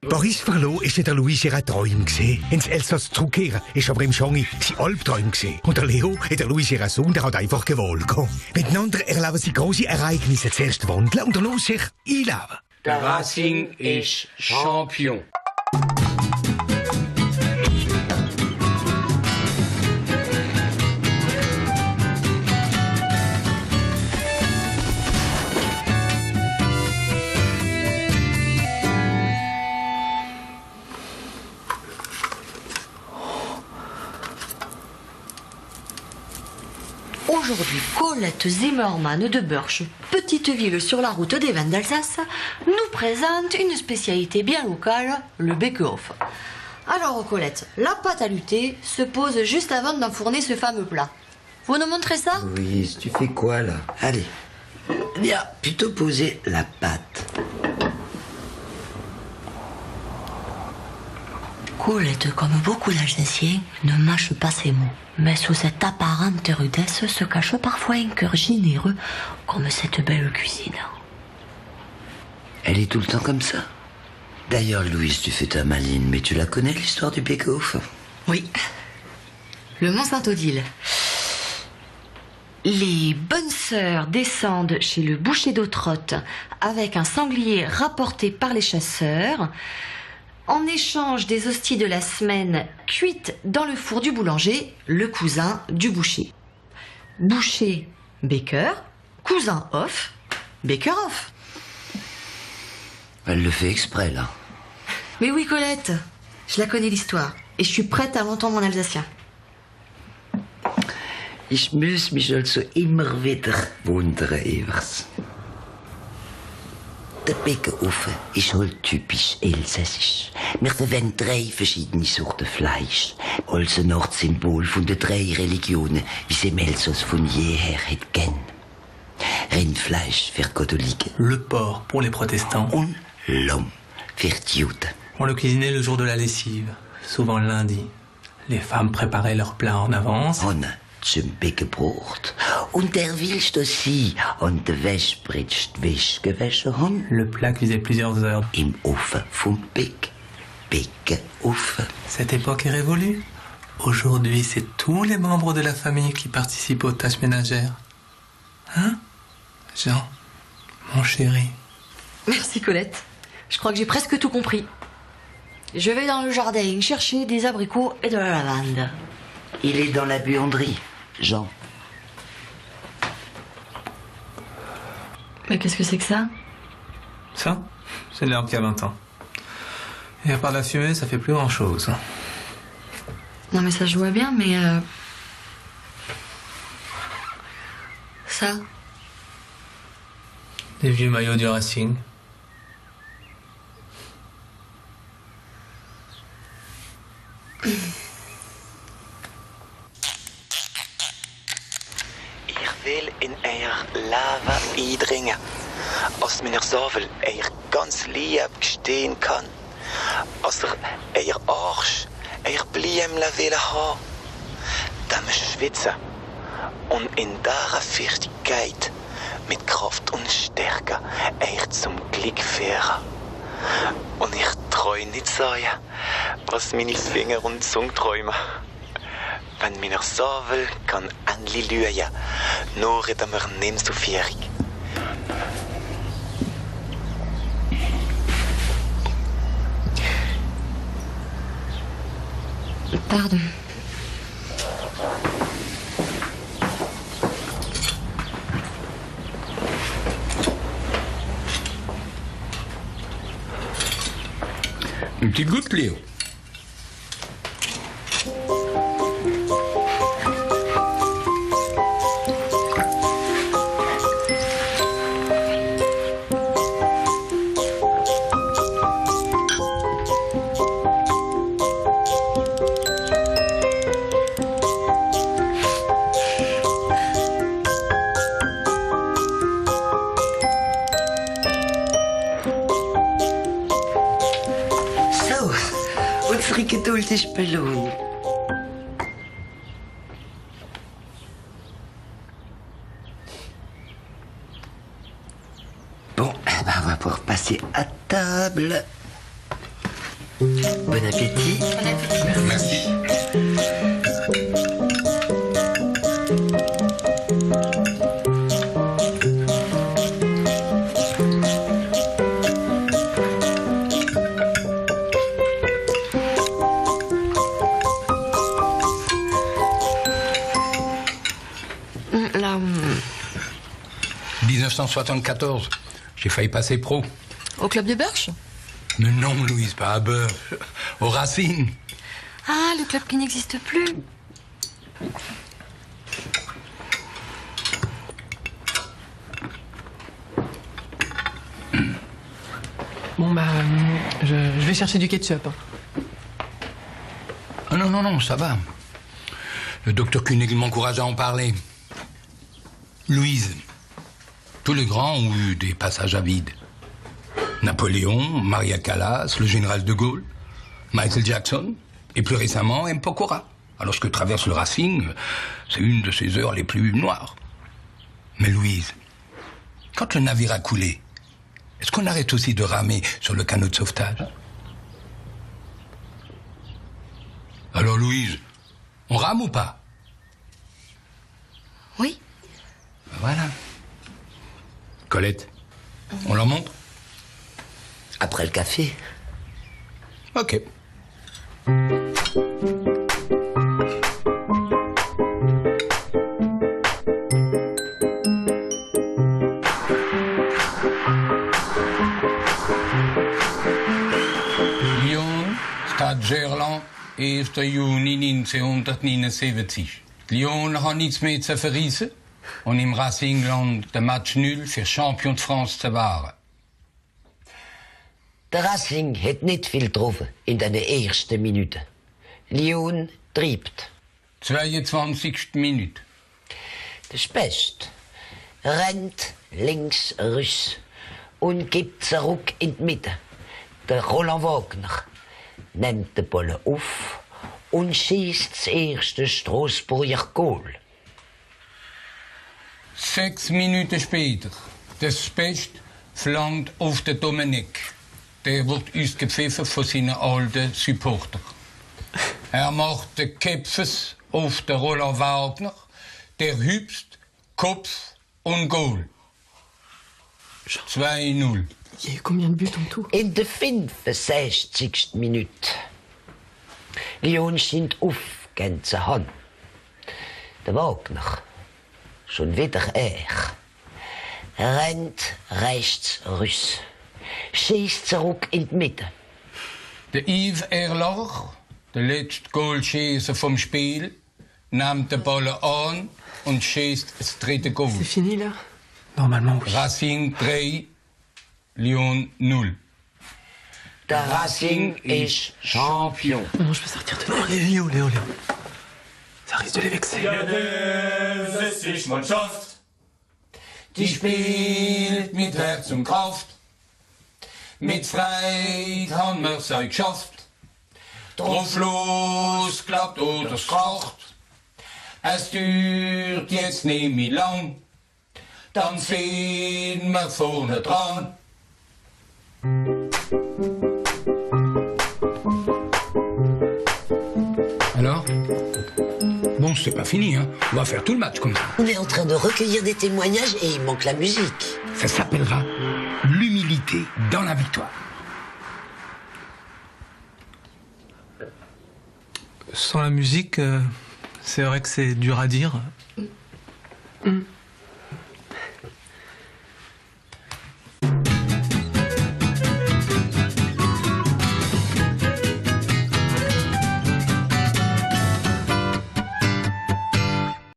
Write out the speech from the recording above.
Boris Verloh ist in der Louise ihre Träume gesehen. Ins Elsass zurückkehren ist aber im Schongi sein Albträume gesehen. Und der Leo, in der Louise ihrer Sohn, der hat einfach gewollt gehen. Miteinander erleben sie große Ereignisse. Zuerst wandeln und danach sich einleben. Der Racing ist Champion. Aujourd'hui, Colette Zimmermann de Burch, petite ville sur la route des vins d'Alsace, nous présente une spécialité bien locale, le bake-off. Alors Colette, la pâte à lutter se pose juste avant d'enfourner ce fameux plat. Vous nous montrez ça? Oui, tu fais quoi là? Allez, viens plutôt poser la pâte. Colette, comme beaucoup d'Alsaciens, ne mâche pas ses mots. Mais sous cette apparente rudesse se cache parfois un cœur généreux, comme cette belle cuisine. Elle est tout le temps comme ça. D'ailleurs, Louise, tu fais ta maline, mais tu la connais l'histoire du bake-off? Oui. Le Mont Saint-Odile. Les bonnes sœurs descendent chez le boucher d'Autrotte avec un sanglier rapporté par les chasseurs, en échange des hosties de la semaine cuites dans le four du boulanger, le cousin du boucher. Boucher, baker, cousin off, baker off. Elle le fait exprès, là. Mais oui, Colette, je la connais l'histoire et je suis prête à l'entendre en alsacien. Ich muss mich also immer wieder wundern, Evers. Der Backofen ist halt typisch elsässisch. Wir verwenden 3 verschiedene Sorten Fleisch. Als eine Art Symbol von den 3 Religionen, wie sie im Elsass von jeher hat gern. Rindfleisch für Katholiken. Le porc pour les protestants. Und Lamm für die Juden. On le cuisinait le jour de la lessive, souvent le lundi. Les femmes préparaient leurs plats en avance. Und zum Bäckerbrot. Und der willst aussi an der Wäschbritsch die Wäsche gewaschen haben? Le plat cuisait plusieurs heures. Im Ofen vom Bäckerofen. Cette époque est révolue. Aujourd'hui, c'est tous les membres de la famille qui participent aux tâches ménagères. Hein, Jean, mon chéri? Merci Colette. Je crois que j'ai presque tout compris. Je vais dans le jardin chercher des abricots et de la lavande. Il est dans la buanderie, Jean. Mais qu'est-ce que c'est que ça? Ça, c'est de l'herbe qui a 20 ans. Et à part la fumée, ça fait plus grand-chose. Non mais ça je vois bien, mais... Ça? Des vieux maillots du Racing. Will in euer Leben eindringen, als meneer Zavel euch ganz lieb gestehen kann, als euer Arsch, euer Bliemle willen haben, dann schwitzen und in dieser Festigkeit mit Kraft und Stärke euch zum Glück führen. Und ich treu nicht sagen, was meine Finger und Zunge träumen. Wenn meneer Zavel kan endlich lügen, nur reden wir nicht so fierig. Pardon. Une petite goutte, Léo. Unsere Geduld ist belohnt. Bon, on va pouvoir passer à table. Bon appétit. Merci. Là, 1974, j'ai failli passer pro. Au club de Birch? Mais non, Louise, pas à Beurre. Au Racing. ah, le club qui n'existe plus. Bon, bah, je vais chercher du ketchup. Ah non, non, non, ça va. Le docteur Koenig m'encourage à en parler. Louise, tous les grands ont eu des passages à vide. Napoléon, Maria Callas, le général de Gaulle, Michael Jackson, et plus récemment, M. Pokora. Alors ce que traverse le Racing, c'est une de ses heures les plus noires. Mais Louise, quand le navire a coulé, est-ce qu'on arrête aussi de ramer sur le canot de sauvetage? Alors Louise, on rame ou pas? Oui. Ben voilà. Colette, on leur montre? Après le café. Ok. Lyon, Stad Gerland, 1. juni 1979. Lyon hat nichts mehr zu verreissen und im Racingland der Match nul für Champion de France zu wahren. Der Racing het nicht viel getroffen in den ersten Minuten. Lyon treibt. 22. Minute. Der Specht rennt links rüss und gibt zurück in die Mitte. Der Roland Wagner nimmt den Ball auf und schießt das erste Straßburger Goal. 6 Minuten später. Der Specht flankt auf den Dominik. Der wird ausgepfiffen von seinen alten Supportern. Er macht den Köpfes auf den Roland Wagner. Der hüpft, Kopf und Goal. 2-0. Il y a eu combien de buts en tout? In der 65. Minute. Lyon scheint aufgehen zu haben. Der Wagner, schon wieder rennt rechts rüss, schießt zurück in die Mitte. Der Yves Erlach, der letzte Goalschießer vom Spiel, nimmt den Ball an und schießt das dritte Goal. C'est fini là? Normalement, oui. Racing 3, Lyon 0. Der Racing ist Champion. Non, je peux sortir de là. Léo. Ça risque de les vexer. Es ist Mannschaft, die spielt mit Herz und Kraft. Mit Freude haben wir's euch geschafft. Drauf los, klappt oder es kracht. Es dauert jetzt nicht mehr lang, dann sind wir vorne dran. Alors? Bon, c'est pas fini, hein. On va faire tout le match comme ça. On est en train de recueillir des témoignages et il manque la musique. Ça s'appellera l'humilité dans la victoire. Sans la musique, c'est vrai que c'est dur à dire.